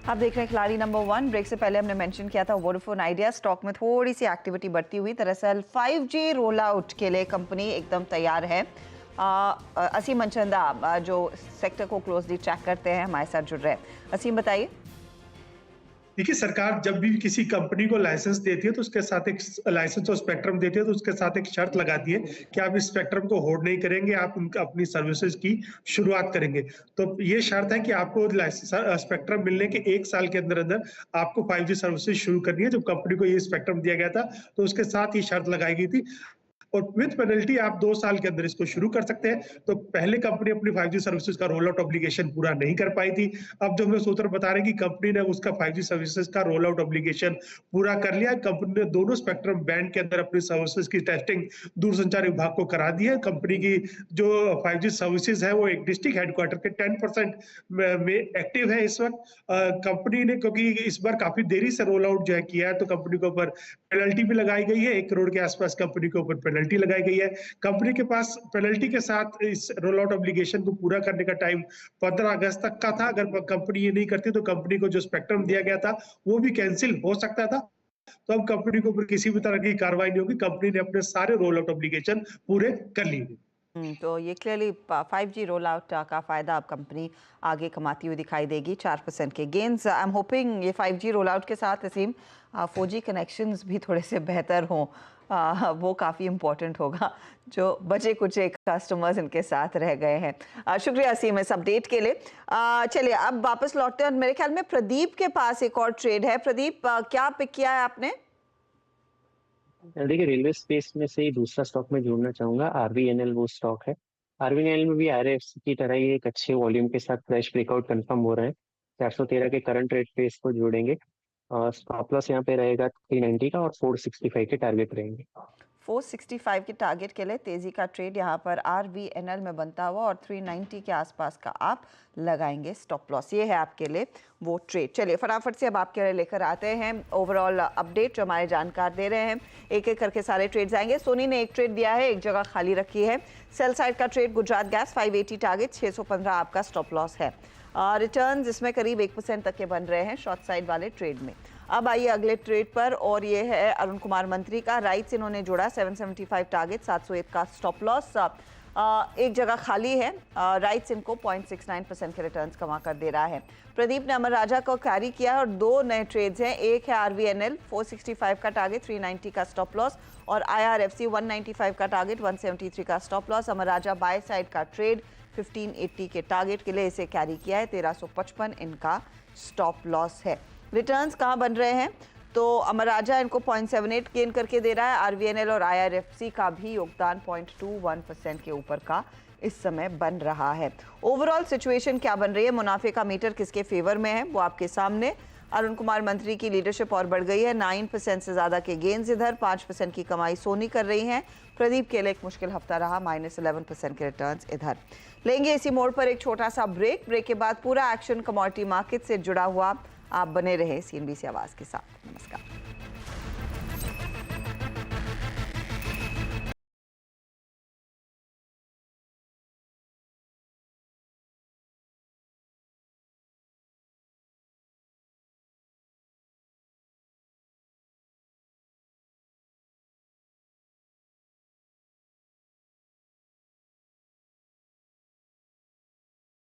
आप देख रहे हैं खिलाड़ी नंबर 1। ब्रेक से पहले हमने मेंशन किया था वोडाफोन आइडिया स्टॉक में थोड़ी सी एक्टिविटी बढ़ती हुई। दरअसल 5G रोल आउट के लिए कंपनी एकदम तैयार है। असीम मनचंदा जो सेक्टर को क्लोजली ट्रैक करते हैं हमारे साथ जुड़ रहे हैं। असीम बताइए। देखिए, सरकार जब भी किसी कंपनी को लाइसेंस देती है तो उसके साथ एक लाइसेंस और स्पेक्ट्रम देती है तो उसके साथ एक शर्त लगाती है कि आप इस स्पेक्ट्रम को होल्ड नहीं करेंगे, आप अपनी सर्विसेज की शुरुआत करेंगे। तो ये शर्त है कि आपको स्पेक्ट्रम मिलने के 1 साल के अंदर अंदर आपको 5G सर्विसेज शुरू करनी है। जब कंपनी को ये स्पेक्ट्रम दिया गया था तो उसके साथ ही शर्त लगाई गई थी और विद पेनल्टी आप 2 साल के अंदर इसको शुरू कर सकते हैं। तो पहले कंपनी अपनी 5G सर्विसेज का रोल आउट ऑब्लिगेशन पूरा नहीं कर पाई थी। अब जो हमें सूत्र बता रहे हैं कि कंपनी ने उसका 5G सर्विसेज का रोल आउट ऑब्लिगेशन पूरा कर लिया है। कंपनी ने दोनों स्पेक्ट्रम बैंड के अंदर अपनी सर्विसेज की टेस्टिंग दूरसंचार विभाग को करा दी है। कंपनी की जो 5G सर्विसेज है वो एक डिस्ट्रिक्ट हेडक्वार्टर के 10% में एक्टिव है इस वक्त। कंपनी ने क्योंकि इस बार काफी देरी से रोल आउट जो है किया है तो कंपनी के ऊपर पेनल्टी भी लगाई गई है। 1 करोड़ के आसपास कंपनी के ऊपर पेनल्टी लगाई गई है। कंपनी के पास पेनल्टी के साथ इस रोल आउट ऑब्लिगेशन को पूरा करने का टाइम 15 अगस्त तक का था। अगर कंपनी ये नहीं करती तो कंपनी को जो स्पेक्ट्रम दिया गया था वो भी कैंसिल हो सकता था। तो अब कंपनी के ऊपर किसी भी तरह की कार्रवाई नहीं होगी। कंपनी ने अपने सारे रोल आउट ऑब्लिगेशन पूरे कर लिए। तो ये क्लियरली 5G रोल आउट का फ़ायदा अब कंपनी आगे कमाती हुई दिखाई देगी। 4% के गेन्स। आई एम होपिंग ये 5G रोल आउट के साथ असीम 4G कनेक्शंस भी थोड़े से बेहतर हों। वो काफ़ी इम्पोर्टेंट होगा जो बचे कुछ एक कस्टमर्स इनके साथ रह गए हैं। शुक्रिया असीम इस अपडेट के लिए। चलिए अब वापस लौटते हैं। मेरे ख्याल में प्रदीप के पास एक और ट्रेड है। प्रदीप क्या पिक किया है आपने? देखिए, रेलवे स्पेस में से ही दूसरा स्टॉक में जोड़ना चाहूंगा। आरवीएनएल वो स्टॉक है। आरवीएनएल में भी आरएफसी की तरह ही एक अच्छे वॉल्यूम के साथ फ्रेश ब्रेकआउट कंफर्म हो रहे हैं। 413 के करंट रेट पे इसको जोड़ेंगे और स्टॉप लॉस यहाँ पे रहेगा 390 का और 465 के टारगेट रहेंगे। 465 के टारगेट के लिए तेजी का ट्रेड यहाँ पर आरवीएनएल में बनता हुआ और 390 के आसपास का आप लगाएंगे स्टॉप लॉस। ये है आपके लिए वो ट्रेड। चलिए फटाफट से अब आपके लिए लेकर आते हैं ओवरऑल अपडेट जो हमारे जानकार दे रहे हैं। एक एक करके सारे ट्रेड्स आएंगे। सोनी ने एक ट्रेड दिया है, एक जगह खाली रखी है। सेल साइड का ट्रेड गुजरात गैस 580 टारगेट, 615 आपका स्टॉप लॉस है। रिटर्न्स इसमें करीब 1% तक के बन रहे हैं शॉर्ट साइड वाले ट्रेड में। अब आइए अगले ट्रेड पर और ये है अरुण कुमार मंत्री का। राइट्स इन्होंने जोड़ा 775 टारगेट, 701 का स्टॉप लॉस। एक जगह खाली है। राइट्स इनको 0.69% के रिटर्न्स कमा कर दे रहा है। प्रदीप ने अमर राजा को कैरी किया और 2 नए ट्रेड्स हैं। एक है आरवीएनएल 465 का टारगेट, 390 का स्टॉप लॉस और आईआरएफसी 195 का टारगेट, 173 का stop loss. Amar Raja by side का ट्रेड 1580 के टारगेट के लिए इसे कैरी किया है। 1355 इनका स्टॉप लॉस है। रिटर्न्स कहाँ बन रहे हैं तो अमर राजा इनको 0.78 गेन करके दे रहा है। आरवीएनएल और आईआरएफसी का भी योगदान 0.21% के ऊपर का इस समय बन रहा है। ओवरऑल सिचुएशन क्या बन रही है, मुनाफे का मीटर किसके फेवर में है वो आपके सामने। अरुण कुमार मंत्री की लीडरशिप और बढ़ गई है। 9% से ज़्यादा के गेन्स इधर, 5% की कमाई सोनी कर रही हैं। प्रदीप के लिए एक मुश्किल हफ्ता रहा, -11% के रिटर्न्स इधर। लेंगे इसी मोड़ पर एक छोटा सा ब्रेक। ब्रेक के बाद पूरा एक्शन कमोडिटी मार्केट से जुड़ा हुआ। आप बने रहे CNBC आवाज़ के साथ। नमस्कार।